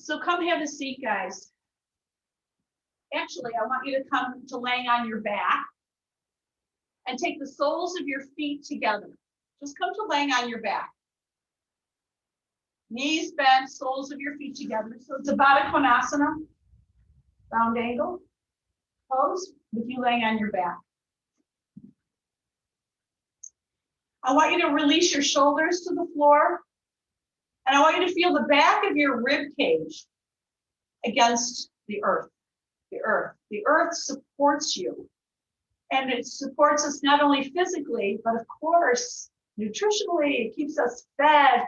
So come have a seat, guys. Actually, I want you to come to laying on your back and take the soles of your feet together. Just come to laying on your back. Knees bent, soles of your feet together. So it's a Baddha Konasana, round angle pose with you laying on your back. I want you to release your shoulders to the floor. And I want you to feel the back of your rib cage against the earth. The earth. The earth supports you. And it supports us not only physically, but of course, nutritionally. It keeps us fed.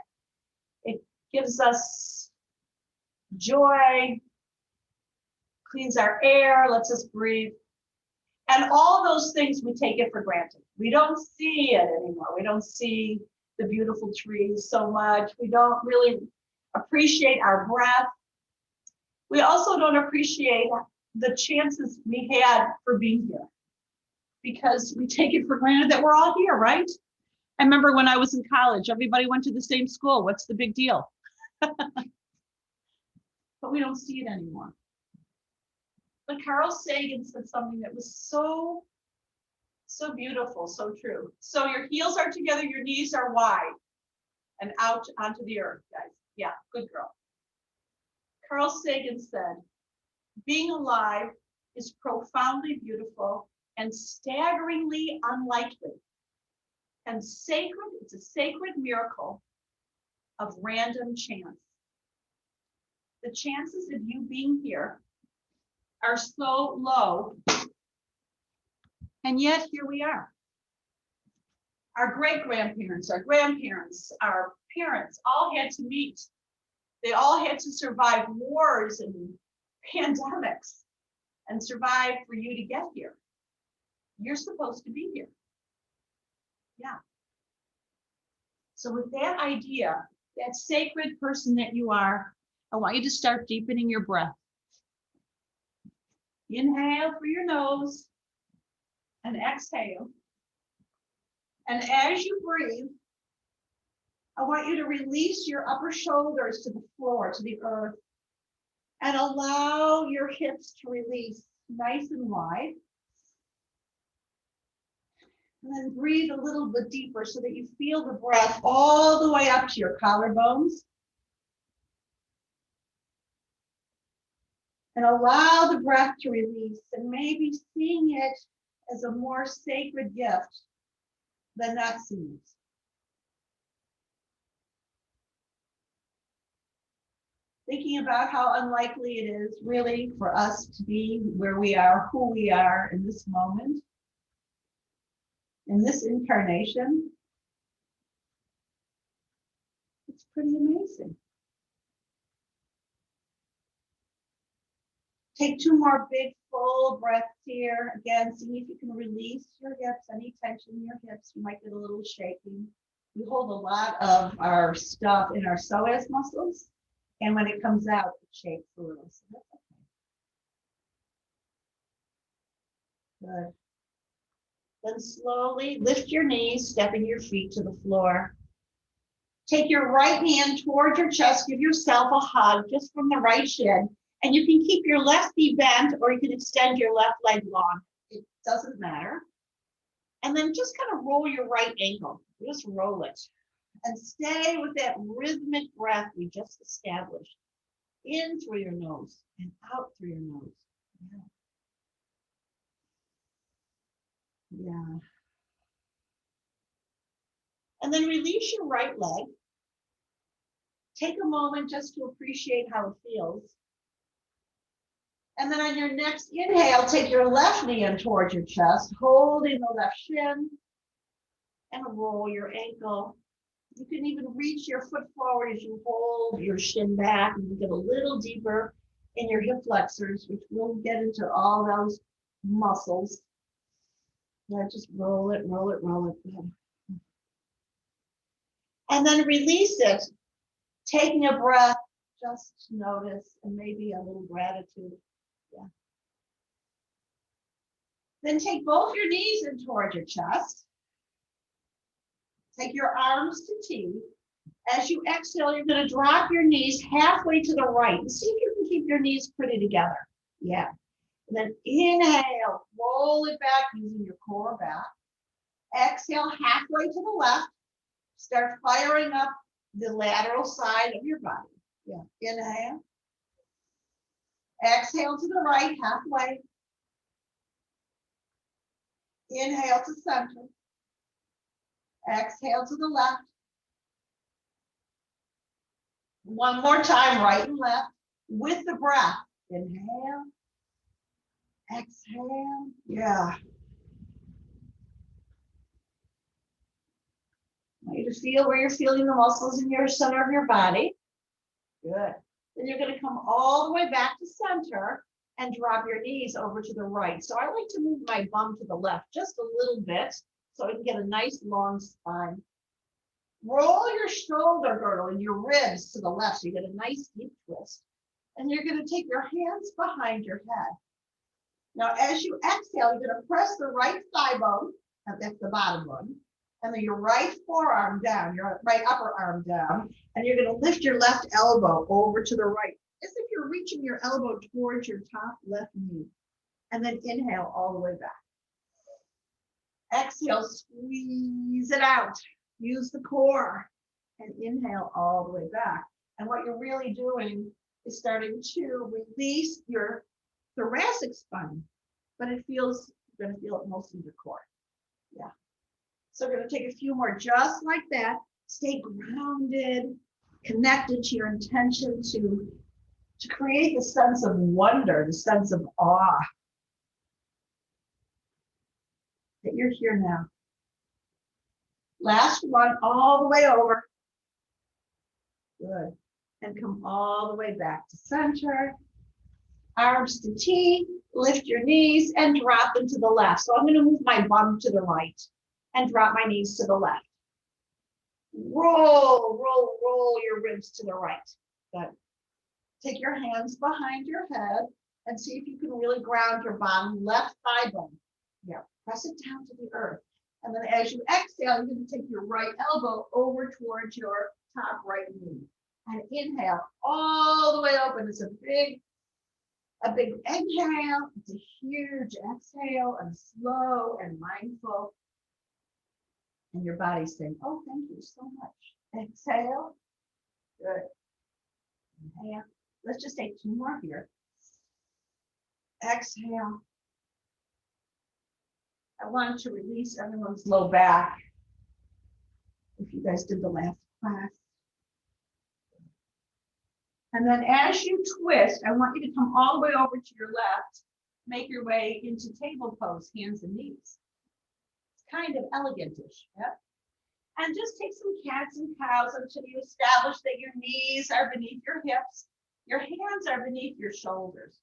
It gives us joy, cleans our air, lets us breathe. And all those things, we take it for granted. We don't see it anymore. We don't see the beautiful trees so much. We don't really appreciate our breath. We also don't appreciate the chances we had for being here because we take it for granted that we're all here, right? I remember when I was in college, everybody went to the same school. What's the big deal? But we don't see it anymore. But Carl Sagan said something that was so beautiful, so true. So your heels are together, your knees are wide and out onto the earth, guys. Yeah, good girl. Carl Sagan said, being alive is profoundly beautiful and staggeringly unlikely. And sacred, it's a sacred miracle of random chance. The chances of you being here are so low, and yet here we are. Our great-grandparents, our grandparents, our parents all had to meet. They all had to survive wars and pandemics and survive for you to get here. You're supposed to be here. Yeah. So with that idea, that sacred person that you are, I want you to start deepening your breath. Inhale through your nose and exhale. And as you breathe, I want you to release your upper shoulders to the floor, to the earth, and allow your hips to release nice and wide. And then breathe a little bit deeper so that you feel the breath all the way up to your collarbones. And allow the breath to release, and maybe seeing it as a more sacred gift than not seeing it. Thinking about how unlikely it is really for us to be where we are, who we are in this moment, in this incarnation. It's pretty amazing. Take 2 more big full breaths here. Again, see if you can release your hips, any tension in your hips. You might get a little shaking. We hold a lot of our stuff in our psoas muscles. And when it comes out, it shakes a little. So that's okay. Good. Then slowly lift your knees, stepping your feet to the floor. Take your right hand towards your chest. Give yourself a hug just from the right shin. And you can keep your left knee bent, or you can extend your left leg long. It doesn't matter. And then just kind of roll your right ankle. Just roll it. And stay with that rhythmic breath we just established. In through your nose and out through your nose. Yeah. Yeah. And then release your right leg. Take a moment just to appreciate how it feels. And then on your next inhale, take your left knee in towards your chest, holding the left shin, and roll your ankle. You can even reach your foot forward as you hold your shin back, and you get a little deeper in your hip flexors, which we'll get into all those muscles. Yeah, just roll it, roll it, roll it. And then release it, taking a breath, just notice, and maybe a little gratitude. Yeah. Then take both your knees in towards your chest. Take your arms to T As you exhale, you're going to drop your knees halfway to the right. And see if you can keep your knees pretty together. Yeah. And then inhale, roll it back using your core back. Exhale halfway to the left. Start firing up the lateral side of your body. Yeah. Inhale. Exhale to the right, halfway. Inhale to center. Exhale to the left. One more time, right and left, with the breath. Inhale. Exhale. Yeah. I want you to feel where you're feeling the muscles in your center of your body. Good. Then you're going to come all the way back to center and drop your knees over to the right. So I like to move my bum to the left just a little bit so I can get a nice long spine. Roll your shoulder girdle and your ribs to the left so you get a nice deep twist. And you're going to take your hands behind your head. Now, as you exhale, you're going to press the right thigh bone, that's the bottom one, and then your right forearm down, your right upper arm down, and you're going to lift your left elbow over to the right, as if you're reaching your elbow towards your top left knee. And then inhale all the way back. Exhale, squeeze it out. Use the core and inhale all the way back. And what you're really doing is starting to release your thoracic spine, but it feels, you're going to feel it most in your core. Yeah. So we're going to take a few more just like that. Stay grounded, connected to your intention to create the sense of wonder, the sense of awe that you're here now. Last one, all the way over. Good. And come all the way back to center. Arms to T, lift your knees and drop them to the left. So I'm going to move my bum to the right and drop my knees to the left. Roll, roll, roll your ribs to the right. Good. Take your hands behind your head and see if you can really ground your bottom left thigh bone. Yeah, press it down to the earth. And then as you exhale, you're going to take your right elbow over towards your top right knee. And inhale all the way open. It's a big inhale. It's a huge exhale, and slow and mindful. And your body's saying, oh, thank you so much. Exhale. Good. Inhale. Let's just take two more here. Exhale. I wanted to release everyone's low back. If you guys did the last class. And then as you twist, I want you to come all the way over to your left, make your way into table pose, hands and knees. It's kind of elegant-ish, yeah? And just take some cats and cows until you establish that your knees are beneath your hips, your hands are beneath your shoulders.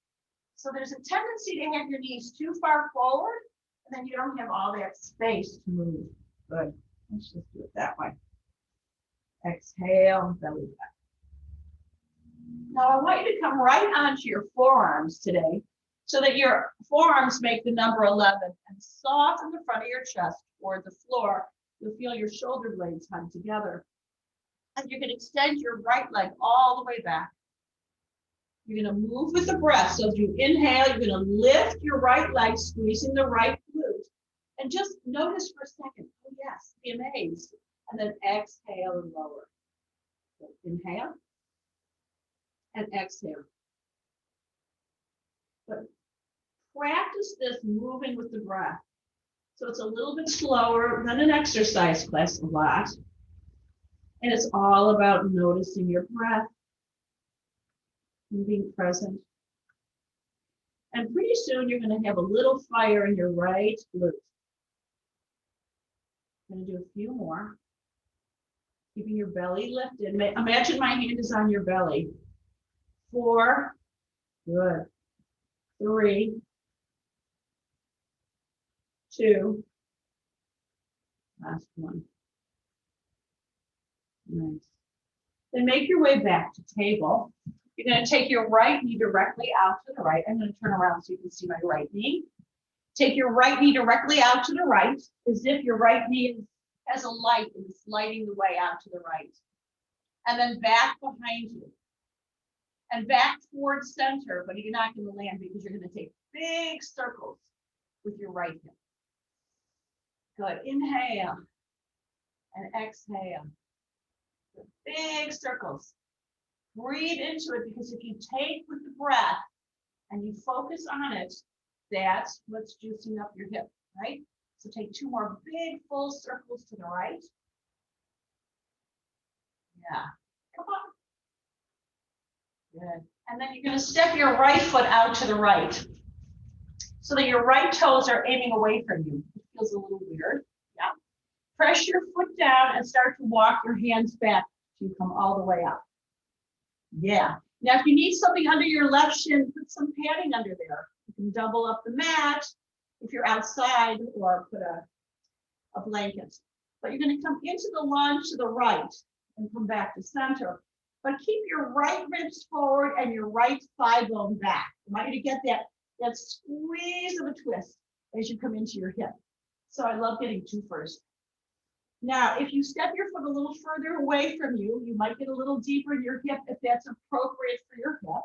So there's a tendency to have your knees too far forward, and then you don't have all that space to move. Good. Let's just do it that way. Exhale, belly back. Now I want you to come right onto your forearms today so that your forearms make the number 11 and soften the front of your chest toward the floor. You'll feel your shoulder blades hug together. And you can extend your right leg all the way back. You're going to move with the breath. So as you inhale, you're going to lift your right leg, squeezing the right glute. And just notice for a second, oh yes, be amazed. And then exhale and lower. So inhale and exhale. But practice this moving with the breath. So it's a little bit slower than an exercise class, a lot. And it's all about noticing your breath and being present. And pretty soon you're going to have a little fire in your right glute. I'm going to do a few more. Keeping your belly lifted. Imagine my hand is on your belly. 4, good. 3, 2, last one. Nice. Then make your way back to table. You're going to take your right knee directly out to the right. I'm going to turn around so you can see my right knee. Take your right knee directly out to the right, as if your right knee has a light and it's lighting the way out to the right. and then back behind you. And back towards center, but you're not going to land because you're going to take big circles with your right hip. Good. Inhale and exhale. Big circles. Breathe into it, because if you take with the breath and you focus on it, that's what's juicing up your hip, right? So take 2 more big full circles to the right. Yeah. Come on. Good. And then you're going to step your right foot out to the right so that your right toes are aiming away from you. It feels a little weird. Yeah. Press your foot down and start to walk your hands back so you come all the way up. Yeah. Now, if you need something under your left shin, put some padding under there. You can double up the mat if you're outside, or put a blanket. But you're going to come into the lunge to the right and come back to center. But keep your right ribs forward and your right thigh bone back. I want you to get that squeeze of a twist as you come into your hip. So I love getting 2 first. Now, if you step your foot a little further away from you, you might get a little deeper in your hip if that's appropriate for your hip.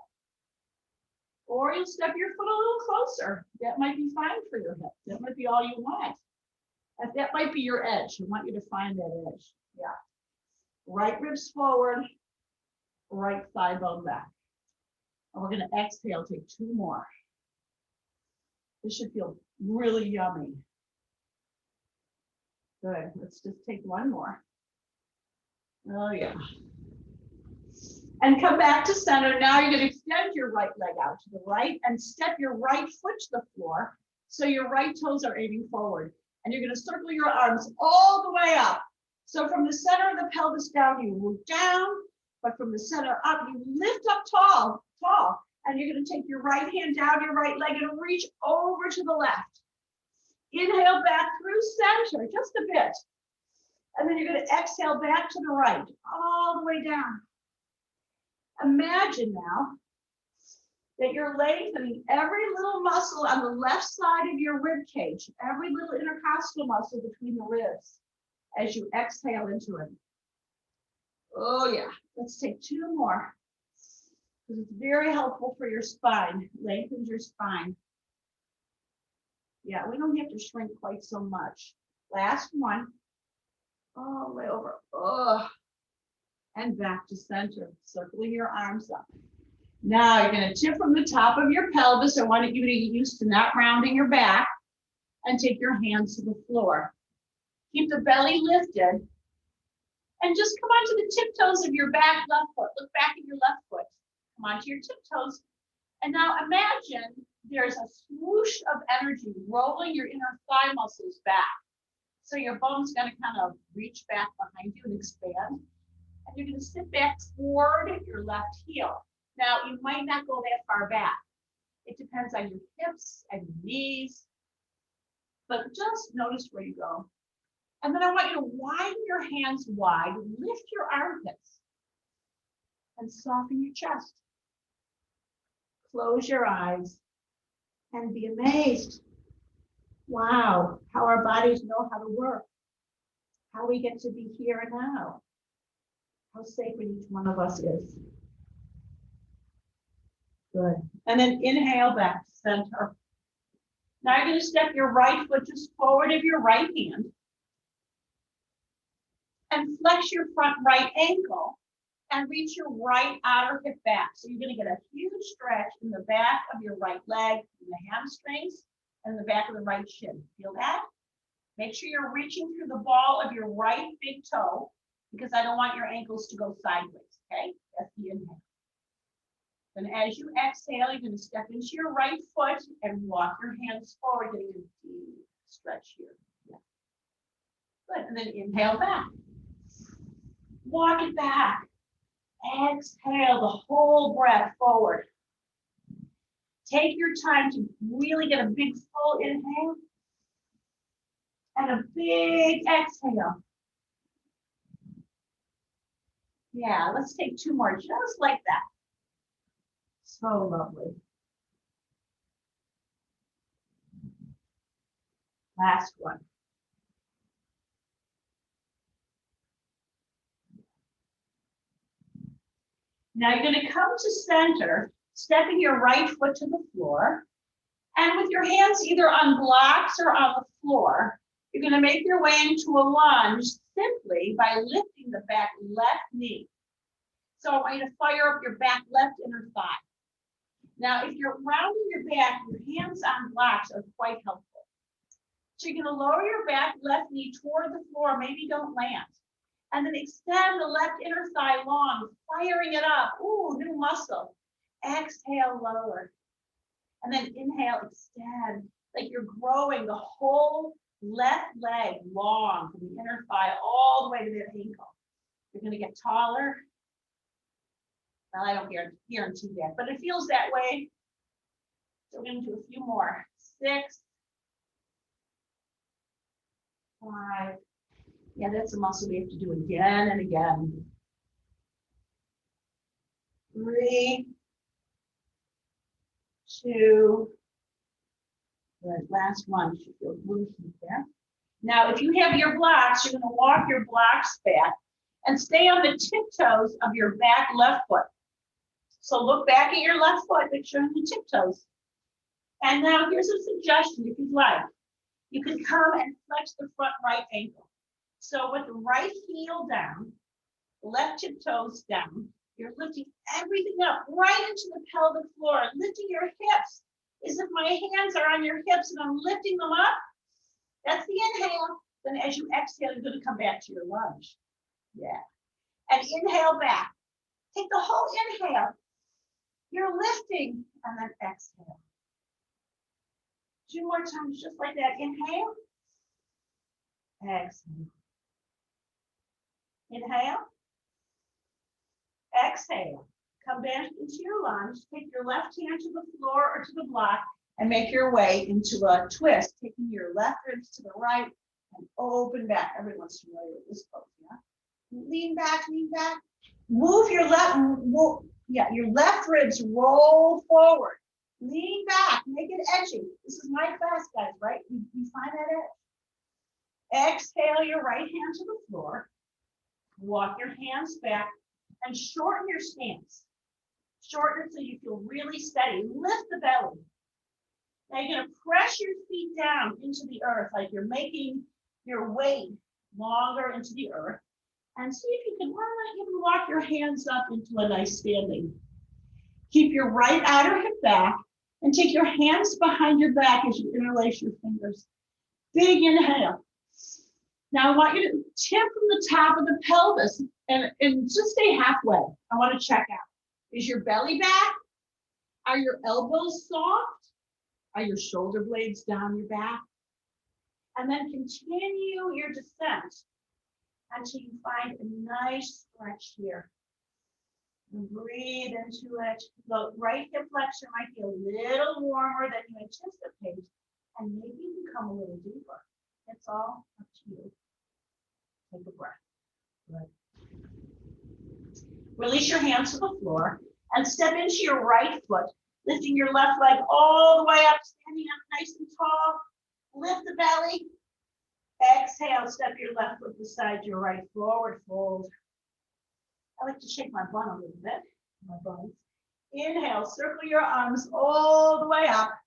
Or you'll step your foot a little closer. That might be fine for your hip. That might be all you want. That might be your edge. I want you to find that edge. Yeah. Right ribs forward, right thigh bone back. And we're going to exhale, take 2 more. This should feel really yummy. Good. Let's just take 1 more. Oh, yeah. And come back to center. Now you're going to extend your right leg out to the right and step your right foot to the floor so your right toes are aiming forward. And you're going to circle your arms all the way up. So from the center of the pelvis down, you move down, but from the center up, you lift up tall. And you're going to take your right hand down your right leg and reach over to the left. Inhale back through center, just a bit. And then you're going to exhale back to the right, all the way down. Imagine now that you're lengthening every little muscle on the left side of your rib cage, every little intercostal muscle between the ribs as you exhale into it. Oh yeah, let's take 2 more. Because it's very helpful for your spine, lengthens your spine. Yeah, we don't have to shrink quite so much. Last one. All the way over. Oh, and back to center, circling your arms up. Now you're going to tip from the top of your pelvis. I want you to get used to not rounding your back, and take your hands to the floor. Keep the belly lifted and just come onto the tiptoes of your back left foot. Look back at your left foot. Come onto your tiptoes. And now imagine there's a swoosh of energy rolling your inner thigh muscles back. So your bone's going to kind of reach back behind you and expand. And you're going to sit back toward your left heel. Now, you might not go that far back. It depends on your hips and your knees. But just notice where you go. And then I want you to widen your hands wide, lift your armpits, and soften your chest. Close your eyes and be amazed. Wow, how our bodies know how to work. How we get to be here and now. How sacred each one of us is. Good. And then inhale back to center. Now you're going to step your right foot just forward of your right hand. And flex your front right ankle and reach your right outer hip back. So you're going to get a huge stretch in the back of your right leg, in the hamstrings, and the back of the right shin. Feel that? Make sure you're reaching through the ball of your right big toe, because I don't want your ankles to go sideways, okay? That's the inhale. Then as you exhale, you're going to step into your right foot and walk your hands forward, getting a deep stretch here. Yeah. Good, and then inhale back. Walk it back. Exhale the whole breath forward. Take your time to really get a big full inhale and a big exhale. Yeah, let's take 2 more just like that. So lovely. Last one. Now you're going to come to center, stepping your right foot to the floor. And with your hands either on blocks or on the floor, you're going to make your way into a lunge simply by lifting the back left knee. So I want you to fire up your back left inner thigh. Now, if you're rounding your back, your hands on blocks are quite helpful. So you're going to lower your back left knee toward the floor, maybe don't land. And then extend the left inner thigh long, firing it up. Ooh, new muscle. Exhale, lower. And then inhale, extend, like you're growing the whole left leg long from the inner thigh all the way to the ankle. You're going to get taller. Well, I don't guarantee that, but it feels that way. So we're going to do a few more. 6, 5. Yeah, that's a muscle we have to do again and again. 3, 2. Good. Last one. Should feel loose there. Now, if you have your blocks, you're going to walk your blocks back and stay on the tiptoes of your back left foot. So look back at your left foot, make sure the tiptoes. And now here's a suggestion if you'd like. You can come and flex the front right ankle. So with the right heel down, left tiptoes down, you're lifting everything up right into the pelvic floor, lifting your hips as if my hands are on your hips and I'm lifting them up. That's the inhale. Then as you exhale, you're going to come back to your lunge. Yeah. And inhale back. Take the whole inhale. You're lifting and then exhale. 2 more times just like that. Inhale. Exhale. Inhale. Exhale. Come back into your lunge. Take your left hand to the floor or to the block and make your way into a twist, taking your left ribs to the right and open back. Everyone's familiar with this pose, yeah? Lean back, lean back. Move your left, your left ribs roll forward. Lean back, make it edgy. This is my class, guys, right? We find that edge. Exhale your right hand to the floor. Walk your hands back and shorten your stance. Shorten it so you feel really steady. Lift the belly. Now you're going to press your feet down into the earth like you're making your weight longer into the earth. And see if you can even walk your hands up into a nice standing. Keep your right outer hip back and take your hands behind your back as you interlace your fingers. Big inhale. Now I want you to tip from the top of the pelvis and just stay halfway. I want to check out. Is your belly back? Are your elbows soft? Are your shoulder blades down your back? And then continue your descent until you find a nice stretch here. And breathe into it. The right hip flexor might be a little warmer than you anticipate, and maybe you can come a little deeper. It's all up to you. Take a breath. Good. Release your hands to the floor and step into your right foot, lifting your left leg all the way up, standing up nice and tall. Lift the belly. Exhale, step your left foot beside your right, forward fold. I like to shake my butt a little bit, my bones. Inhale, circle your arms all the way up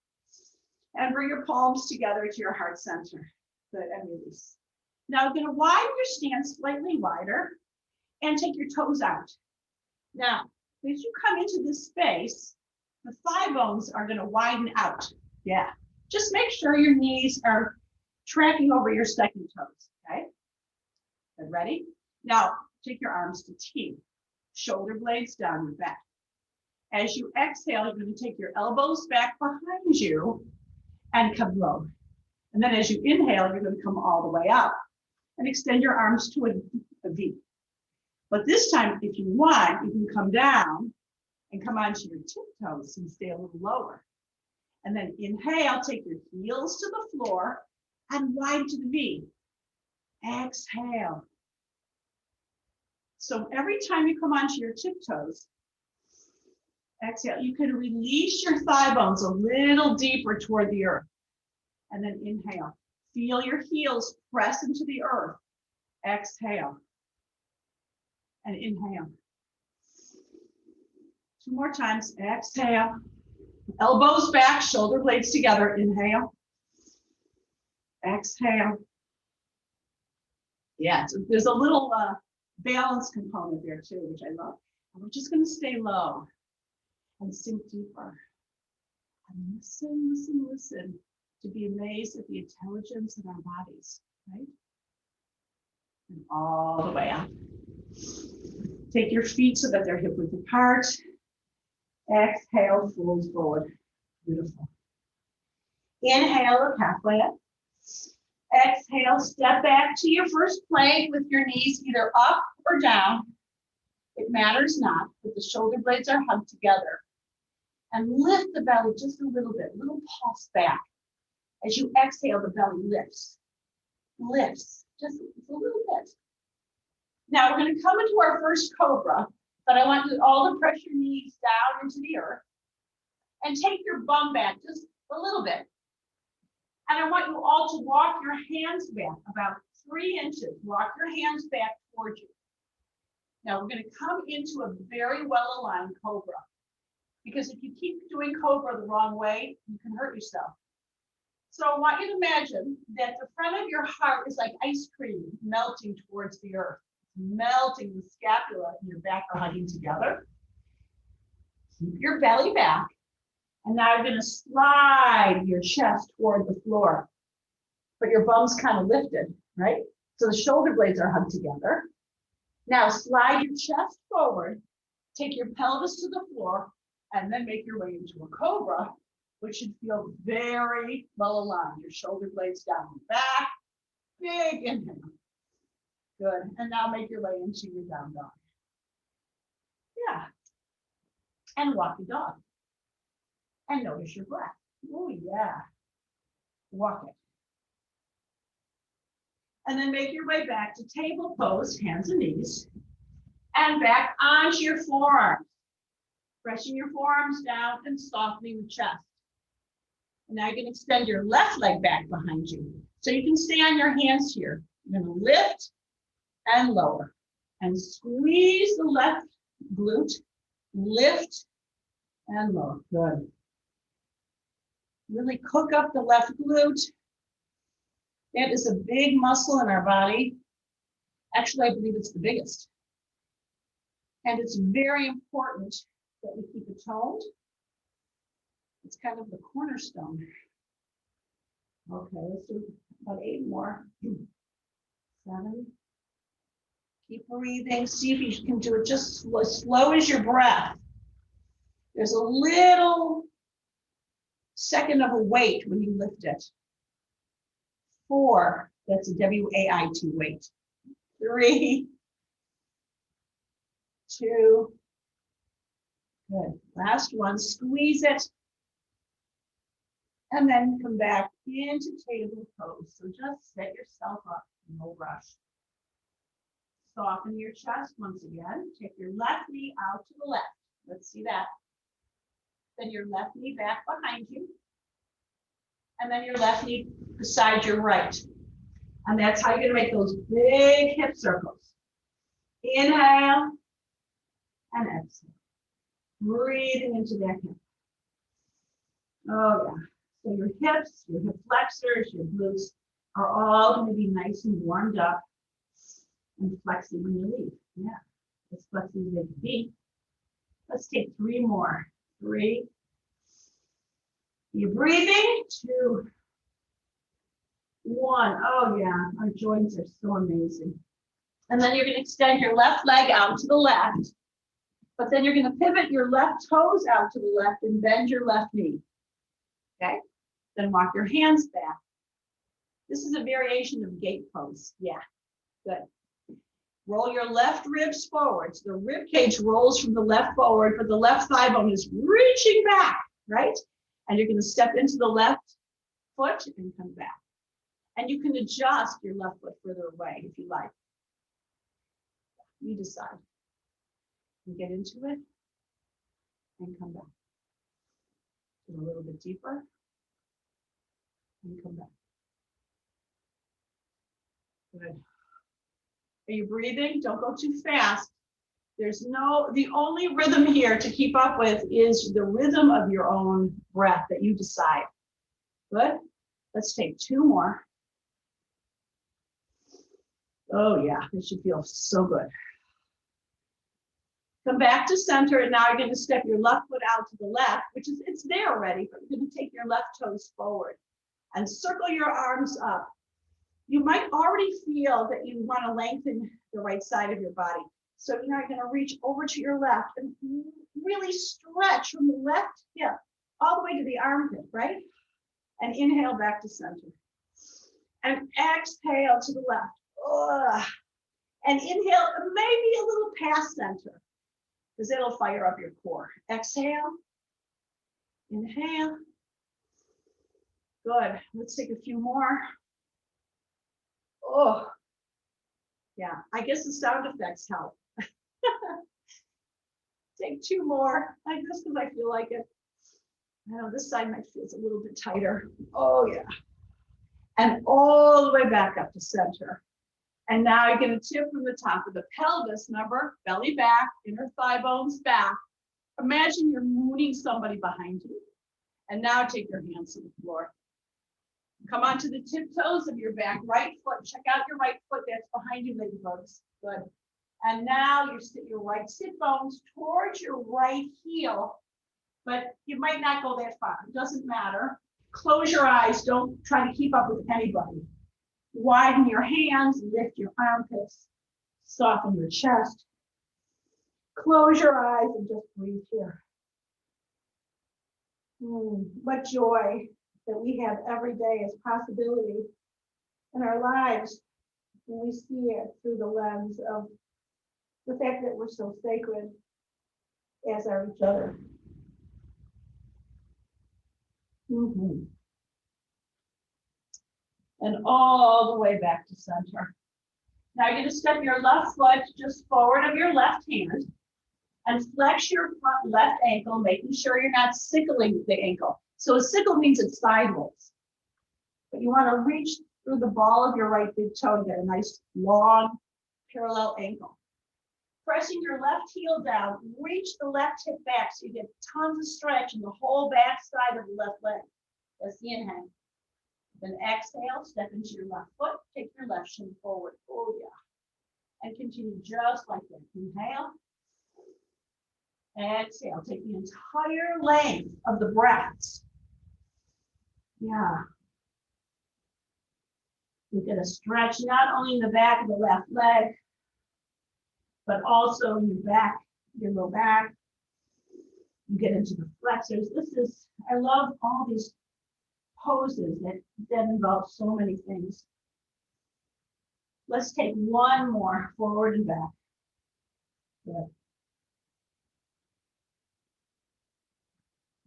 and bring your palms together to your heart center. Good, and release. Now you're going to widen your stance slightly wider and take your toes out. Now, as you come into this space, the thigh bones are going to widen out. Yeah, just make sure your knees are tracking over your second toes, okay? Good, ready? Now, take your arms to T, shoulder blades down your back. As you exhale, you're going to take your elbows back behind you and come low. And then as you inhale, you're going to come all the way up and extend your arms to a V. But this time, if you want, you can come down and come onto your tiptoes and stay a little lower. And then inhale, take your heels to the floor and widen to the V. Exhale. So every time you come onto your tiptoes, exhale, you can release your thigh bones a little deeper toward the earth. And then inhale. Feel your heels press into the earth. Exhale. And inhale. 2 more times. Exhale. Elbows back, shoulder blades together. Inhale. Exhale. Yeah, there's a little balance component there too, which I love. And we're just going to stay low and sink deeper. And listen, listen, listen to be amazed at the intelligence in our bodies, right? And all the way up. Take your feet so that they're hip width apart. Exhale, fold forward. Beautiful. Inhale, look halfway up. Exhale, step back to your first plank with your knees either up or down. It matters not, but the shoulder blades are hugged together. And lift the belly just a little bit, little pulse back. As you exhale, the belly lifts. Lifts, just a little bit. Now we're going to come into our first cobra, but I want you all to press your knees down into the earth and take your bum back just a little bit. And I want you all to walk your hands back about 3 inches. Walk your hands back towards you. Now we're going to come into a very well-aligned cobra, because if you keep doing cobra the wrong way, you can hurt yourself. So I want you to imagine that the front of your heart is like ice cream melting towards the earth. Melting, the scapula and your back are hugging together. Keep your belly back. And now you're going to slide your chest toward the floor. But your bum's kind of lifted, right? So the shoulder blades are hugged together. Now slide your chest forward. Take your pelvis to the floor. And then make your way into a cobra, which should feel very well aligned. Your shoulder blades down and back. Big inhale. Good. And now make your way into your down dog. Yeah. And walk the dog. And notice your breath. Oh, yeah. Walk it. And then make your way back to table pose, hands and knees, and back onto your forearms. Pressing your forearms down and softening the chest. And now you can extend your left leg back behind you. So you can stay on your hands here. You're going to lift and lower. And squeeze the left glute. Lift and lower. Good. Really cook up the left glute. That is a big muscle in our body. Actually, I believe it's the biggest. And it's very important that we keep it toned. It's kind of the cornerstone. Okay, let's do about 8 more. 7. Keep breathing. See if you can do it just as slow as your breath. There's a little second of a wait when you lift it. 4. That's a W-A-I-T wait. 3. 2. Good. Last one, squeeze it. And then come back into table pose. So just set yourself up, no rush. Soften your chest once again. Take your left knee out to the left. Let's see that. Then your left knee back behind you. And then your left knee beside your right. And that's how you're going to make those big hip circles. Inhale and exhale. Breathing into that hip. Oh, yeah. So your hips, your hip flexors, your glutes are all going to be nice and warmed up and flexing when you leave. Yeah, as flexing as they can be. Let's take 3 more. 3. You're breathing. 2. 1. Oh, yeah. Our joints are so amazing. And then you're going to extend your left leg out to the left. But then you're going to pivot your left toes out to the left and bend your left knee. Okay? Then walk your hands back. This is a variation of gate pose. Yeah, good. Roll your left ribs forward. So the rib cage rolls from the left forward, but the left thigh bone is reaching back, right? And you're going to step into the left foot and come back. And you can adjust your left foot further away if you like. You decide. You get into it and come back. A little bit deeper and come back. Good. Are you breathing? Don't go too fast. The only rhythm here to keep up with is the rhythm of your own breath that you decide. Good. Let's take 2 more. Oh yeah, this should feel so good. Come back to center, and now you're going to step your left foot out to the left, which is, it's there already, but you're going to take your left toes forward and circle your arms up. You might already feel that you want to lengthen the right side of your body. So now you're going to reach over to your left and really stretch from the left hip all the way to the armpit, right? And inhale back to center. And exhale to the left. Ugh. And inhale maybe a little past center, because it'll fire up your core. Exhale. Inhale. Good. Let's take a few more. Oh, yeah. I guess the sound effects help. Take 2 more. Just because I feel like it. I know this side might feel a little bit tighter. Oh, yeah. And all the way back up to center. And now you're going to tip from the top of the pelvis. Remember, belly back, inner thigh bones back. Imagine you're mooning somebody behind you. And now take your hands to the floor. Come onto the tiptoes of your back right foot. Check out your right foot that's behind you, ladybugs. Good. And now you sit your right sit bones towards your right heel, but you might not go that far. It doesn't matter. Close your eyes. Don't try to keep up with anybody. Widen your hands, lift your armpits, soften your chest. Close your eyes and just breathe here. What joy that we have every day as possibility in our lives when we see it through the lens of the fact that we're so sacred, as are each other. And all the way back to center. Now you're going to step your left foot just forward of your left hand and flex your front left ankle, making sure you're not sickling the ankle. So a sickle means it's sideways. But you want to reach through the ball of your right big toe to get a nice long parallel ankle. Pressing your left heel down, reach the left hip back so you get tons of stretch in the whole back side of the left leg. That's the inhale. Then exhale, step into your left foot, take your left shin forward. Oh yeah. And continue just like that. Inhale. Exhale. Take the entire length of the breaths. Yeah. You're going to stretch not only in the back of the left leg, but also in your back, your low back. You get into the flexors. I love all these poses that involve so many things. Let's take 1 more forward and back. Good.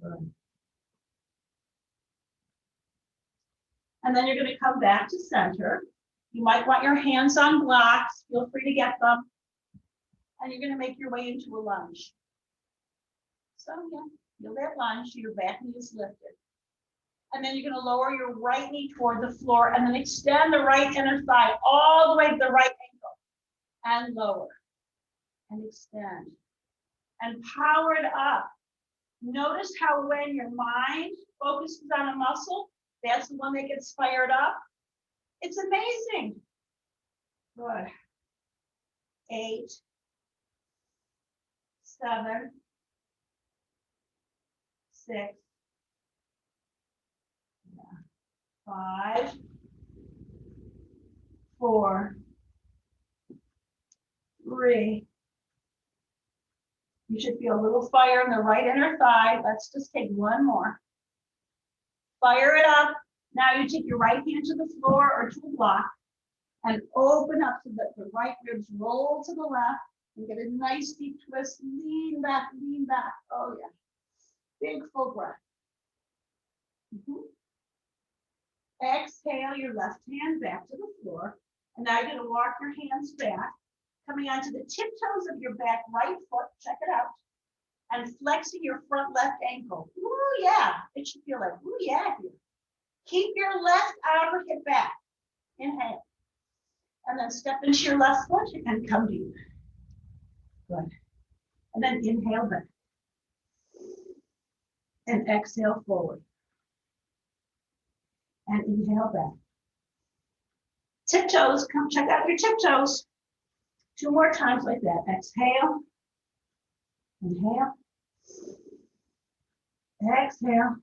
Good. And then you're going to come back to center. You might want your hands on blocks. Feel free to get them. And you're going to make your way into a lunge. So yeah, feel that lunge, your back knee is lifted. And then you're going to lower your right knee toward the floor and then extend the right inner thigh all the way to the right ankle. And lower. And extend. And power it up. Notice how when your mind focuses on a muscle, that's the one that gets fired up. It's amazing. Good. 8, 7, 6, 5, 4, 3. You should feel a little fire in the right inner thigh. Let's just take 1 more. Fire it up. Now you take your right hand to the floor or to a block and open up so that the right ribs roll to the left and get a nice deep twist. Lean back, lean back. Oh yeah. Big full breath. Exhale your left hand back to the floor. And now you're going to walk your hands back, coming onto the tiptoes of your back right foot. Check it out. And flexing your front left ankle. Ooh, yeah. It should feel like, ooh, yeah, here. Keep your left outer hip back. Inhale. And then step into your left foot and come deep. Good. And then inhale back. And exhale forward. And inhale back. Tiptoes, come check out your tiptoes. 2 more times like that. Exhale. Inhale. Exhale.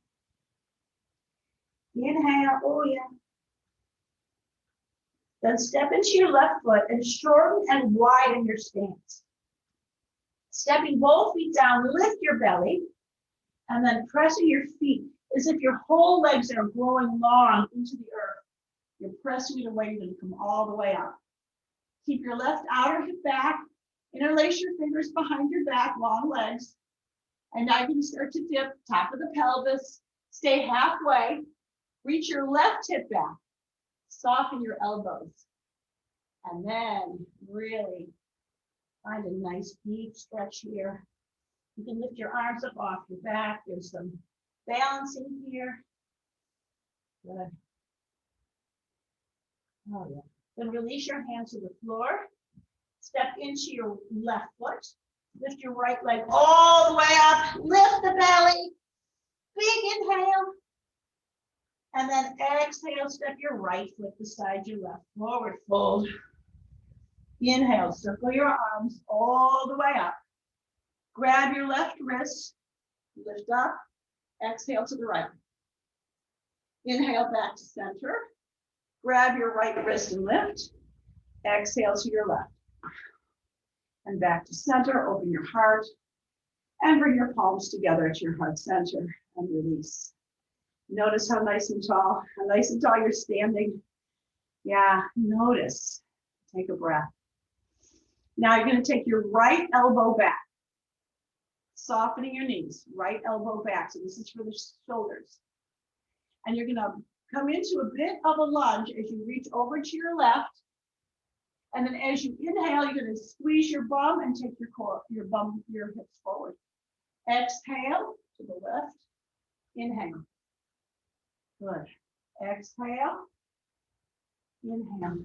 Inhale. Oh, yeah. Then step into your left foot and shorten and widen your stance. Stepping both feet down, lift your belly, and then pressing your feet as if your whole legs are growing long into the earth. You're pressing it away, you're going to come all the way up. Keep your left outer hip back, interlace your fingers behind your back, long legs. And now you can start to dip, top of the pelvis, stay halfway, reach your left hip back, soften your elbows. And then really find a nice deep stretch here. You can lift your arms up off your back. There's some balancing here. Good. Oh, yeah. Then release your hands to the floor. Step into your left foot. Lift your right leg all the way up. Lift the belly. Big inhale. And then exhale, step your right foot beside your left. Forward fold. Inhale, circle your arms all the way up. Grab your left wrist. Lift up. Exhale to the right. Inhale back to center. Grab your right wrist and lift. Exhale to your left. And back to center, open your heart. And bring your palms together at your heart center and release. Notice how nice and tall you're standing. Yeah, notice. Take a breath. Now you're going to take your right elbow back. Softening your knees, right elbow back. So this is for the shoulders. And you're going to come into a bit of a lunge as you reach over to your left. And then as you inhale, you're going to squeeze your bum and take your hips forward. Exhale to the left. Inhale. Good. Exhale. Inhale.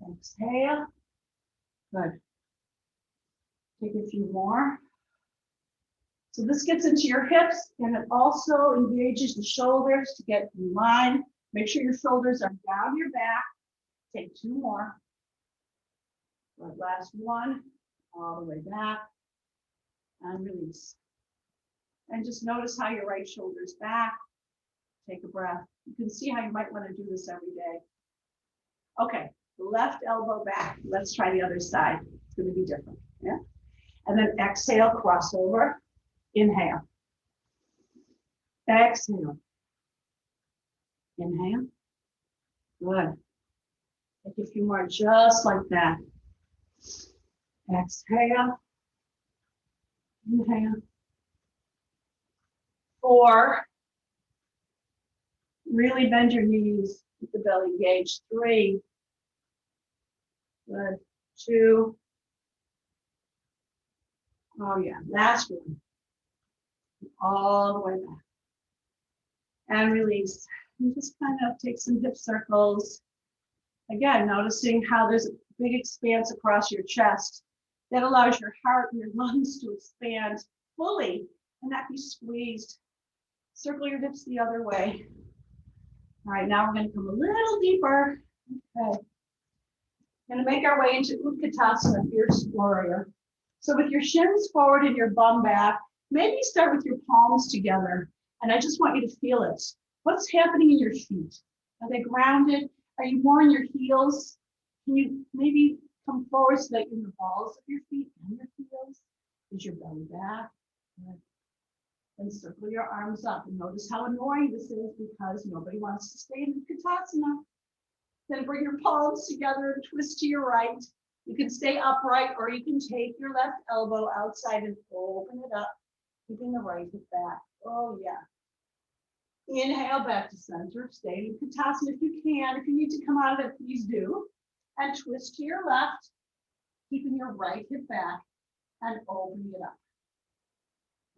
Exhale. Good. Take a few more. So this gets into your hips and it also engages the shoulders to get in line. Make sure your shoulders are down your back. Take 2 more. Good. Last one. All the way back. And release. And just notice how your right shoulder's back. Take a breath. You can see how you might want to do this every day. Okay, left elbow back. Let's try the other side. It's going to be different. Yeah. And then exhale, cross over. Inhale. Exhale. Inhale. Good. Take a few more just like that. Exhale. Inhale. 4. Really bend your knees. Keep the belly engaged. 3. Good. 2. Oh yeah, last one. All the way back. And release. And just kind of take some hip circles. Again, noticing how there's a big expanse across your chest that allows your heart and your lungs to expand fully and not be squeezed. Circle your hips the other way. All right, now we're going to come a little deeper. Okay. Going to make our way into Utkatasana, Fierce Warrior. So with your shins forward and your bum back, maybe start with your palms together. And I just want you to feel it. What's happening in your feet? Are they grounded? Are you more in your heels? Can you maybe come forward so that you're in the balls of your feet and your heels? Is your belly back? Good. And circle your arms up. And notice how annoying this is because nobody wants to stay in Utkatasana. Then bring your palms together and twist to your right. You can stay upright or you can take your left elbow outside and open it up, keeping the right hip back. Oh, yeah. Inhale back to center. Stay in Utkatasana if you can. If you need to come out of it, please do. And twist to your left, keeping your right hip back and opening it up.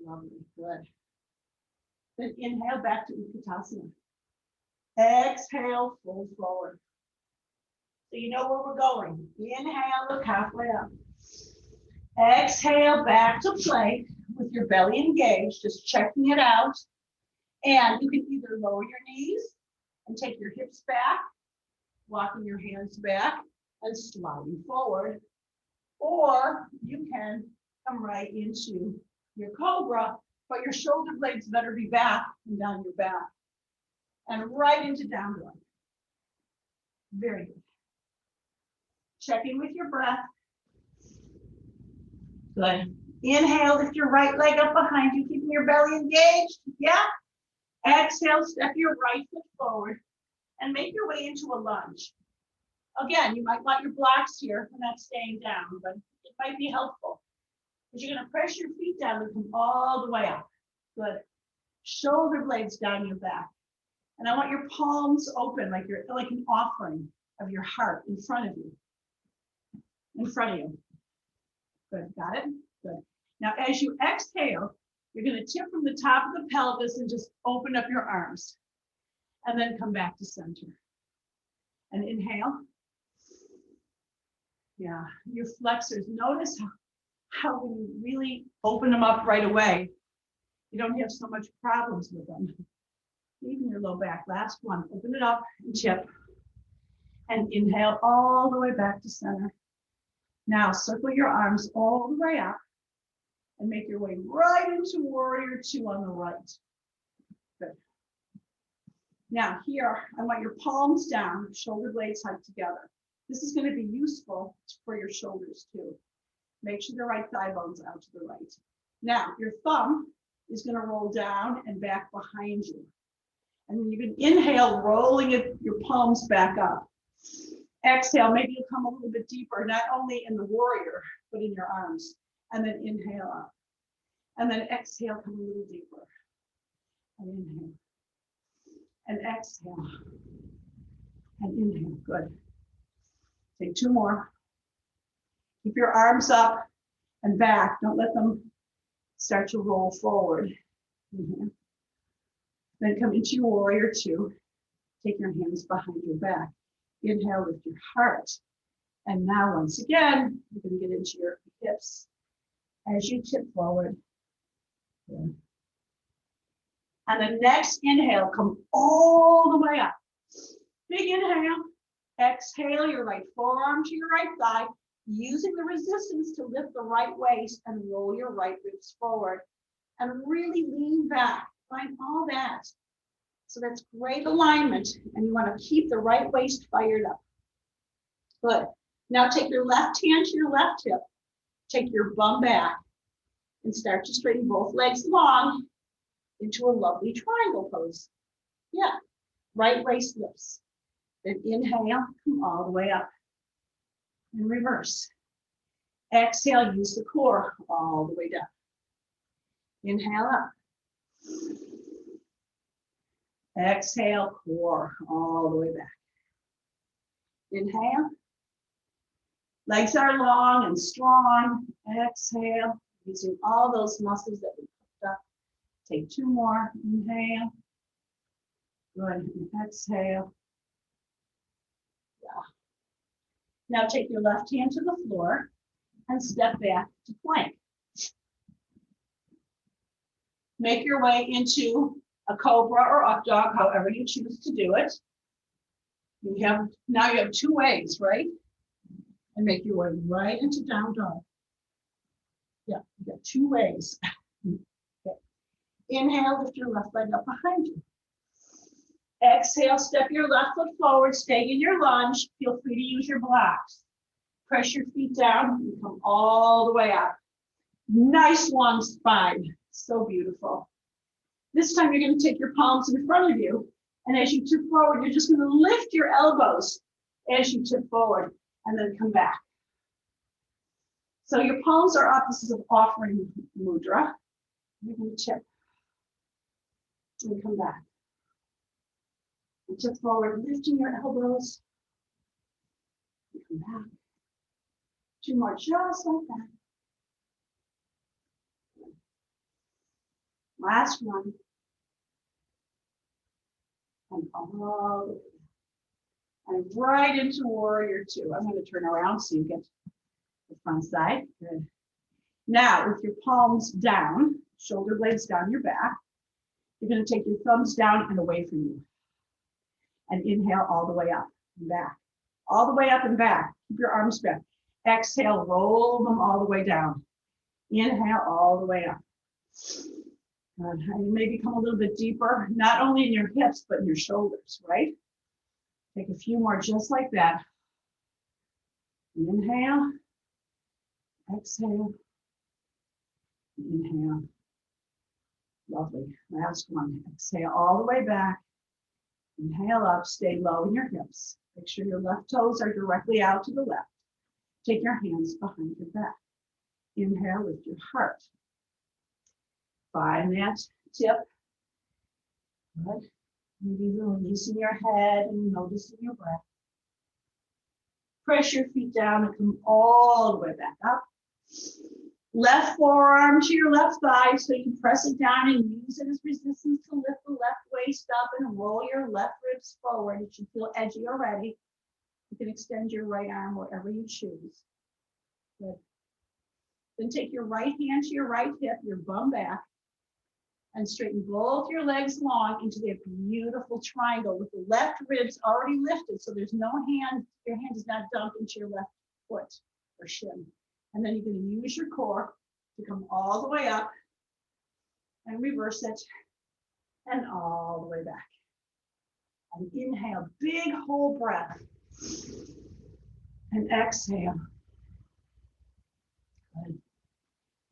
Lovely. Good. Then inhale back to Utkatasana. Exhale, fold forward. So you know where we're going. Inhale, look halfway up. Exhale, back to plank with your belly engaged, just checking it out. And you can either lower your knees and take your hips back, walking your hands back and sliding forward. Or you can come right into your cobra, but your shoulder blades better be back and down your back. And right into down dog. Very good. Checking with your breath. Good. Inhale, lift your right leg up behind you, keeping your belly engaged. Yeah. Exhale, step your right foot forward and make your way into a lunge. Again, you might want your blocks here. We're not staying down, but it might be helpful. Because you're going to press your feet down and come all the way up. Good. Shoulder blades down your back. And I want your palms open like you're like an offering of your heart in front of you. In front of you. Good. Got it? Good. Now, as you exhale, you're going to tip from the top of the pelvis and just open up your arms. And then come back to center. And inhale. Yeah, your flexors. Notice how when you really open them up right away, you don't have so much problems with them. Even your low back. Last one. Open it up and tip. And inhale all the way back to center. Now circle your arms all the way up and make your way right into warrior two on the right. Good. Now here, I want your palms down, shoulder blades hugged together. This is going to be useful for your shoulders too. Make sure the right thigh bone's out to the right. Now your thumb is going to roll down and back behind you. And then you can inhale, rolling your palms back up. Exhale, maybe you'll come a little bit deeper, not only in the warrior, but in your arms. And then inhale up. And then exhale, come a little deeper. And inhale. And exhale. And inhale. Good. Take two more. Keep your arms up and back. Don't let them start to roll forward. Inhale. Then come into your warrior two. Take your hands behind your back. Inhale with your heart. And now once again, you're going to get into your hips as you tip forward. Good. And the next inhale, come all the way up. Big inhale. Exhale your right forearm to your right thigh, using the resistance to lift the right waist and roll your right ribs forward. And really lean back, find all that. So that's great alignment, and you want to keep the right waist fired up. Good. Now take your left hand to your left hip, take your bum back, and start to straighten both legs long into a lovely triangle pose. Yeah, right waist lifts. Then inhale, come all the way up. And reverse. Exhale, use the core all the way down. Inhale up. Exhale, core all the way back. Inhale. Legs are long and strong. Exhale, using all those muscles that we cooked up. Take two more. Inhale. Good. And exhale. Yeah. Now take your left hand to the floor and step back to plank. Make your way into a cobra or up dog, however you choose to do it. Now you have two ways, right? And make your way right into down dog. Yeah, you got two ways. Okay. Inhale, lift your left leg up behind you. Exhale, step your left foot forward, stay in your lunge. Feel free to use your blocks. Press your feet down and come all the way up. Nice long spine, so beautiful. This time you're going to take your palms in front of you, and as you tip forward, you're just going to lift your elbows as you tip forward, and then come back. So your palms are up. This is an offering mudra. You're going to tip and come back. And tip forward, lifting your elbows. And come back. Two more, just like that. Last one. And all the way down. and right into warrior two. I'm going to turn around so you get the front side. Good. Now, with your palms down, shoulder blades down your back, you're going to take your thumbs down and away from you. And inhale all the way up and back. All the way up and back. Keep your arms back. Exhale, roll them all the way down. Inhale all the way up. And maybe come a little bit deeper, not only in your hips, but in your shoulders, right? Take a few more just like that. Inhale. Exhale. Inhale. Lovely. Last one. Exhale all the way back. Inhale up. Stay low in your hips. Make sure your left toes are directly out to the left. Take your hands behind your back. Inhale with your heart. Find that tip. Good. Maybe releasing your head and noticing your breath. Press your feet down and come all the way back up. Left forearm to your left thigh so you can press it down and use it as resistance to lift the left waist up and roll your left ribs forward. It should feel edgy already. You can extend your right arm wherever you choose. Good. Then take your right hand to your right hip, your bum back, and straighten both your legs long into that beautiful triangle with the left ribs already lifted. So there's no hand, your hand is not dumped into your left foot or shin. And then you're going to use your core to come all the way up and reverse it and all the way back. And inhale, big whole breath. And exhale. Good.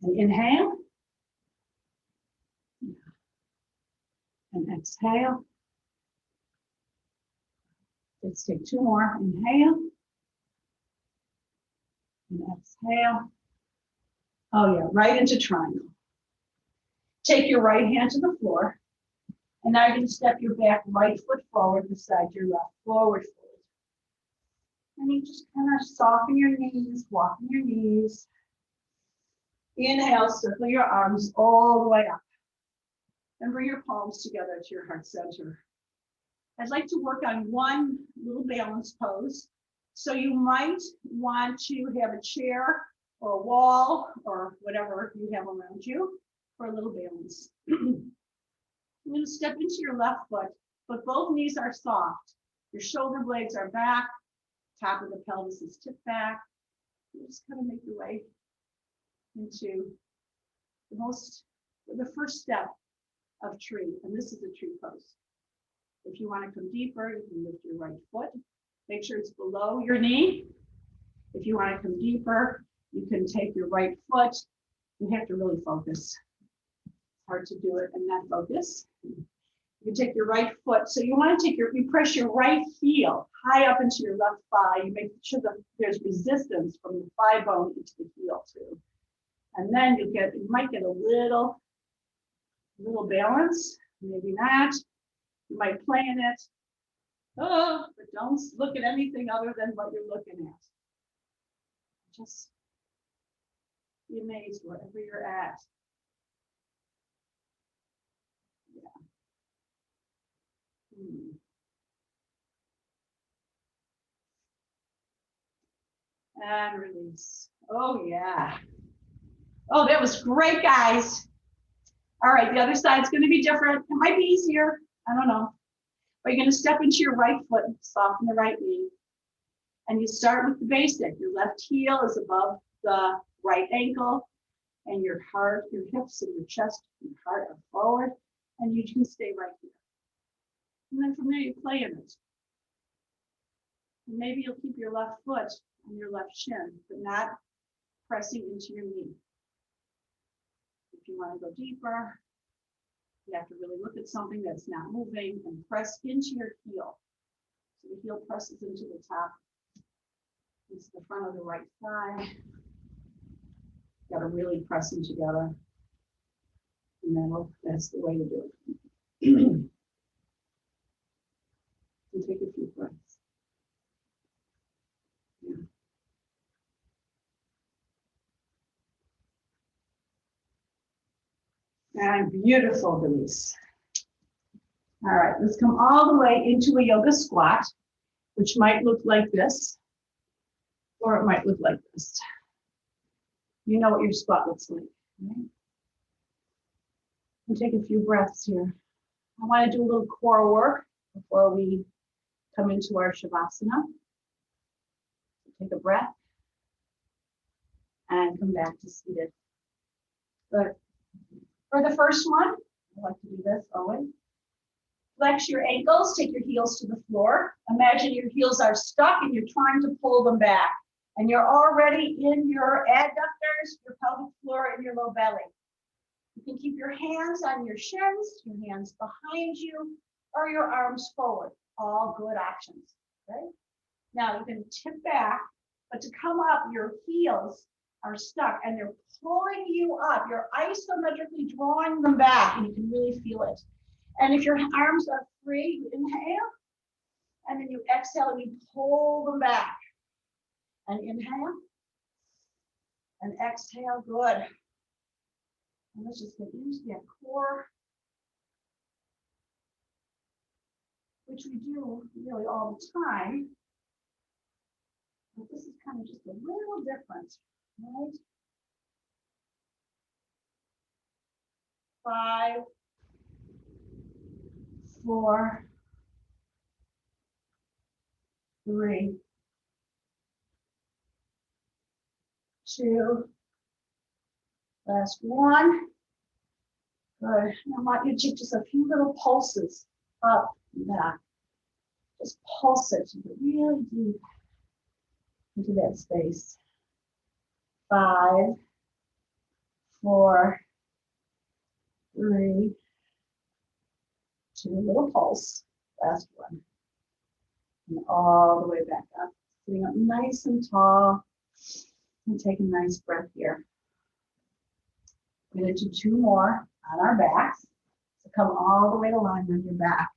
And inhale. And exhale. Let's take two more. Inhale. And exhale. Oh yeah, right into triangle. Take your right hand to the floor. And now you're going to step your back right foot forward beside your left. Forward fold. And you just kind of soften your knees, walking your knees. Inhale, circle your arms all the way up. And bring your palms together to your heart center. I'd like to work on one little balance pose. So you might want to have a chair or a wall or whatever you have around you for a little balance. You're going to step into your left foot, but both knees are soft. Your shoulder blades are back. Top of the pelvis is tipped back. You just kind of make your way into the first step of tree, and this is a tree pose. If you want to come deeper, you can lift your right foot. Make sure it's below your knee. If you want to come deeper, you can take your right foot. You have to really focus. It's hard to do it and not focus. You take your right foot. So you want to you press your right heel high up into your left thigh. You make sure that there's resistance from the thigh bone into the heel too. And then you might get a little balance, maybe not. You might plan it. Oh, but don't look at anything other than what you're looking at. Just be amazed wherever you're at. Yeah. And release. Oh, yeah. Oh, that was great, guys. All right, the other side's going to be different. It might be easier. I don't know. But you're going to step into your right foot and soften the right knee. And you start with the basic. Your left heel is above the right ankle. And your heart, your hips and your chest and your heart are forward. And you can stay right here. And then from there, you play in it. And maybe you'll keep your left foot on your left shin, but not pressing into your knee. If you want to go deeper, you have to really look at something that's not moving and press into your heel. So the heel presses into the top, into the front of the right thigh. You got to really press them together. And that's the way to do it. And take a few breaths. And beautiful release. All right, let's come all the way into a yoga squat. which might look like this, or it might look like this. You know what your squat looks like, right? And take a few breaths here. I want to do a little core work before we come into our Shavasana. Take a breath and come back to seated. Good. For the first one, I like to do this always. Flex your ankles, take your heels to the floor. Imagine your heels are stuck and you're trying to pull them back. And you're already in your adductors, your pelvic floor, and your low belly. You can keep your hands on your shins, your hands behind you, or your arms forward. All good options, right? Now you can tip back, but to come up, your heels are stuck and they're pulling you up. You're isometrically drawing them back and you can really feel it. And if your arms are free, you inhale, and then you exhale and you pull them back. And inhale, and exhale, good. And let's just get into that core, which we do really all the time. But this is kind of just a little different, right? 5, 4, 3, 2, last one. Good. I want you to take just a few little pulses up and back. Just pulse it really deep into that space. 5, 4, 3, 2, little pulse. Last one. And all the way back up. Sitting up nice and tall. And take a nice breath here. We're going to do 2 more on our backs. So come all the way to line on your back.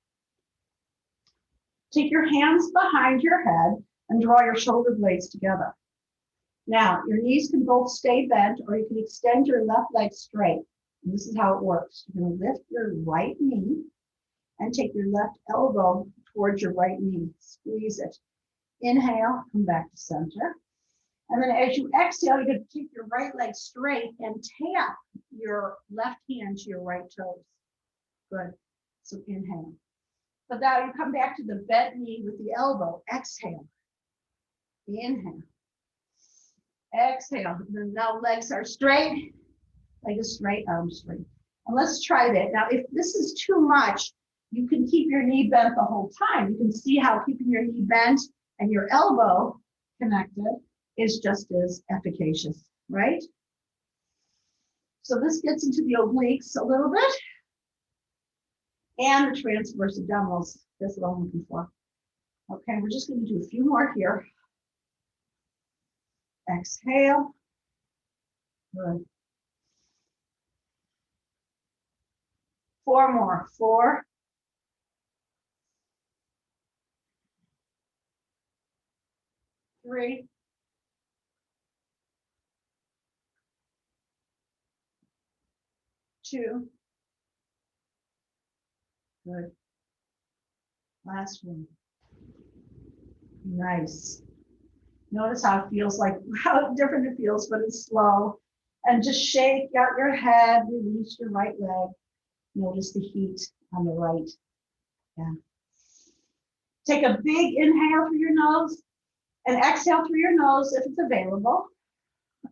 Take your hands behind your head and draw your shoulder blades together. Now, your knees can both stay bent or you can extend your left leg straight. And this is how it works. You're going to lift your right knee and take your left elbow towards your right knee. Squeeze it. Inhale, come back to center. And then as you exhale, you're going to take your right leg straight and tap your left hand to your right toes. Good. So inhale. But now you come back to the bent knee with the elbow. Exhale. Inhale. Exhale. And then now legs are straight. Leg is straight, arms straight. And let's try that. Now, if this is too much, you can keep your knee bent the whole time. You can see how keeping your knee bent and your elbow connected is just as efficacious, right? So this gets into the obliques a little bit. And the transverse abdominals. That's what I'm looking for. Okay, we're just going to do a few more here. Exhale. Good. 4 more. 4. 3. 2. Good. Last one. Nice. Notice how it feels like, how different it feels, but it's slow. And just shake out your head, release your right leg. Notice the heat on the right. Yeah. Take a big inhale through your nose and exhale through your nose if it's available.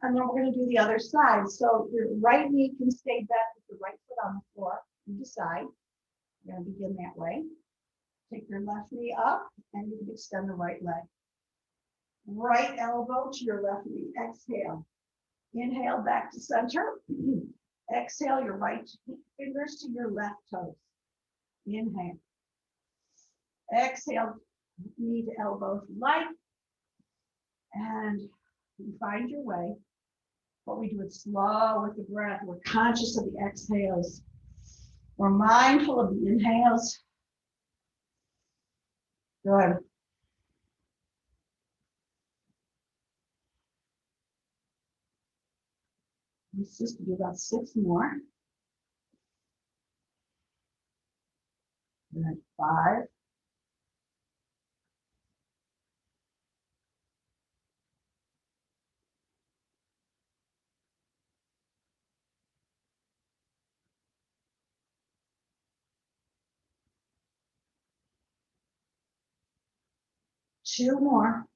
And then we're going to do the other side. So your right knee can stay bent with the right foot on the floor. You decide. We're going to begin that way. Take your left knee up and you can extend the right leg. Right elbow to your left knee. Exhale. Inhale back to center. Exhale your right fingers to your left toes. Inhale. Exhale, knee to elbow if you like. And you find your way. But we do it slow with the breath. We're conscious of the exhales. We're mindful of the inhales. Good. Let's just do about 6 more. Good. 5. 2 more.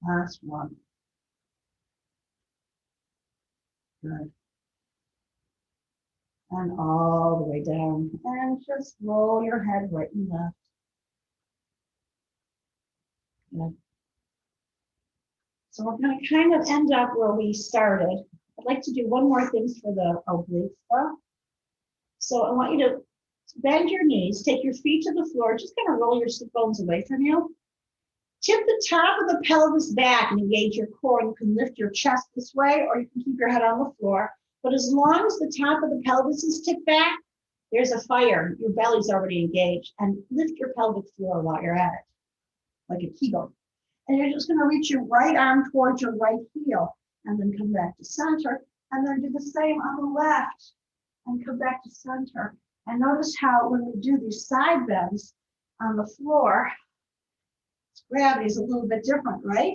Last one. Good. And all the way down. And just roll your head right and left. Good. So we're going to kind of end up where we started. I'd like to do one more thing for the obliques though. So I want you to bend your knees, take your feet to the floor, just kind of roll your sit bones away from you. Tip the top of the pelvis back and engage your core. You can lift your chest this way, or you can keep your head on the floor. But as long as the top of the pelvis is tipped back, there's a fire. Your belly's already engaged. And lift your pelvic floor while you're at it, like a Kegel. And you're just going to reach your right arm towards your right heel, and then come back to center, and then do the same on the left, and come back to center. And notice how when we do these side bends on the floor, gravity is a little bit different, right?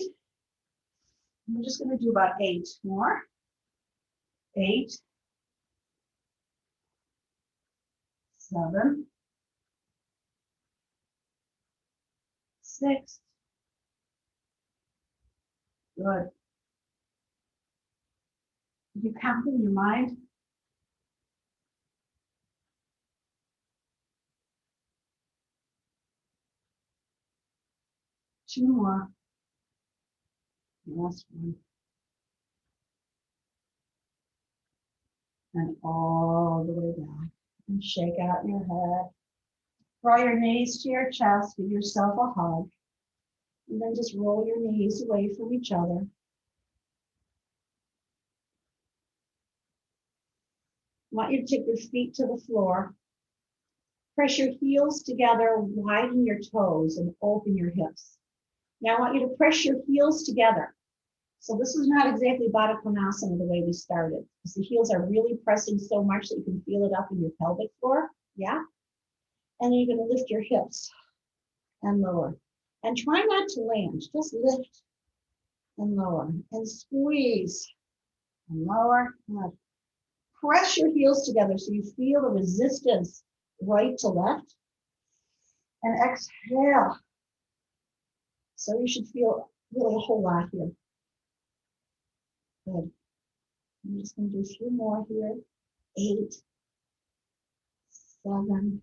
I'm just going to do about 8 more. 8, 7, 6. Good. Did you count in your mind? 2 more. Last one. And all the way back. And shake out your head. Draw your knees to your chest. Give yourself a hug. And then just roll your knees away from each other. I want you to take your feet to the floor. Press your heels together, widen your toes, and open your hips. Now I want you to press your heels together. So this is not exactly Baddha Konasana the way we started, because the heels are really pressing so much that you can feel it up in your pelvic floor. Yeah. And then you're going to lift your hips and lower. And try not to land. Just lift and lower. And squeeze and lower. Press your heels together so you feel the resistance right to left. And exhale. So you should feel really a whole lot here. Good. I'm just going to do a few more here. 8, 7,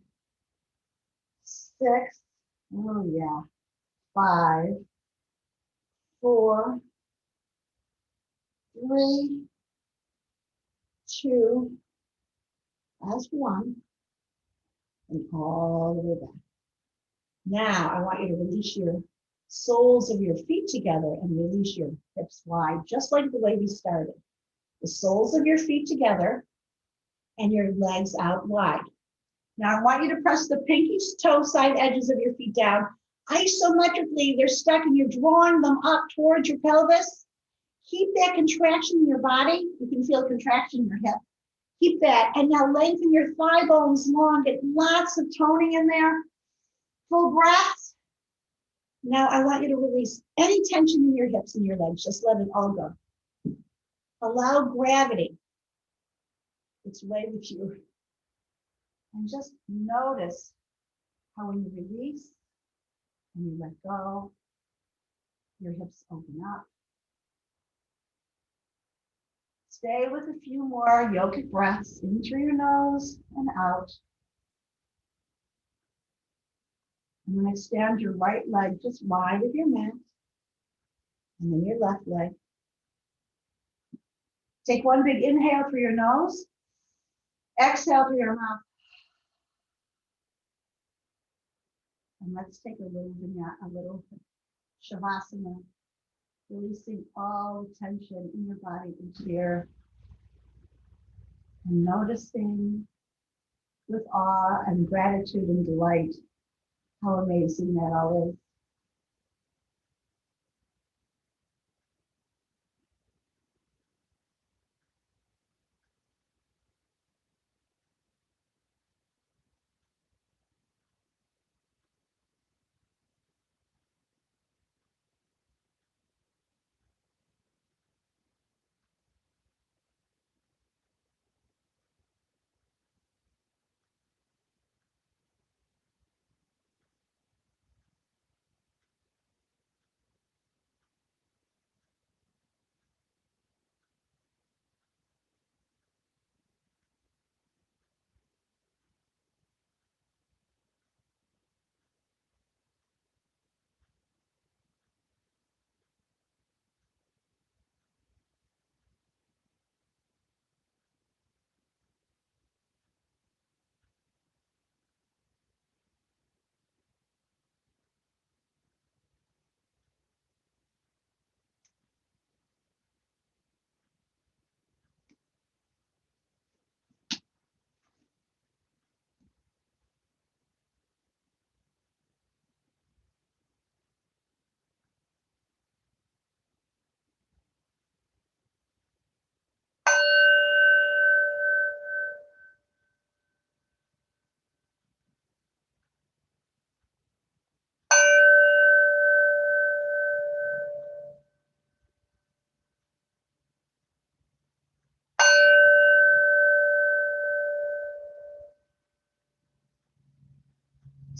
6. Oh yeah. 5, 4, 3, 2, that's 1, and all the way back. Now I want you to release your soles of your feet together and release your hips wide, just like the way we started. The soles of your feet together and your legs out wide. Now I want you to press the pinky toe side edges of your feet down. Isometrically, they're stuck and you're drawing them up towards your pelvis. Keep that contraction in your body. You can feel a contraction in your hip. Keep that. And now lengthen your thigh bones long. Get lots of toning in there. Full breath. Now I want you to release any tension in your hips and your legs. Just let it all go. Allow gravity. It's way with you. And just notice how when you release and you let go, your hips open up. Stay with a few more yogic breaths in through your nose and out. And then extend your right leg just wide of your mat. And then your left leg. Take one big inhale through your nose. Exhale through your mouth. And let's take a little vinyasa, a little shavasana, releasing all tension in your body into here. And noticing with awe and gratitude and delight how amazing that all is.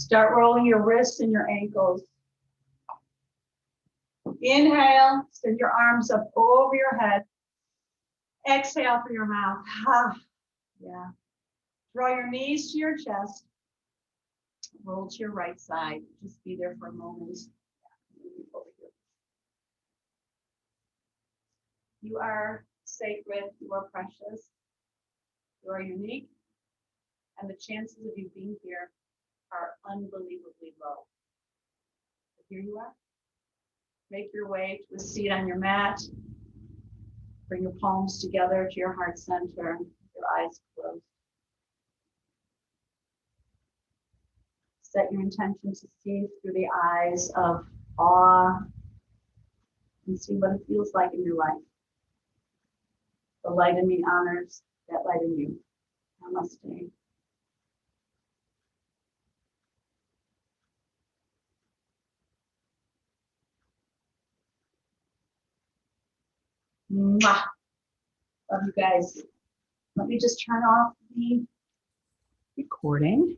Start rolling your wrists and your ankles. Inhale, send your arms up over your head. Exhale through your mouth. Yeah. Draw your knees to your chest. Roll to your right side. Just be there for a moment. You are sacred. You are precious. You are unique. And the chances of you being here are unbelievably low. But here you are. Make your way to a seat on your mat. Bring your palms together to your heart center. Your eyes closed. Set your intention to see through the eyes of awe and see what it feels like in your life. The light in me honors that light in you. Namaste. Mwah. Love you guys. Let me just turn off the recording.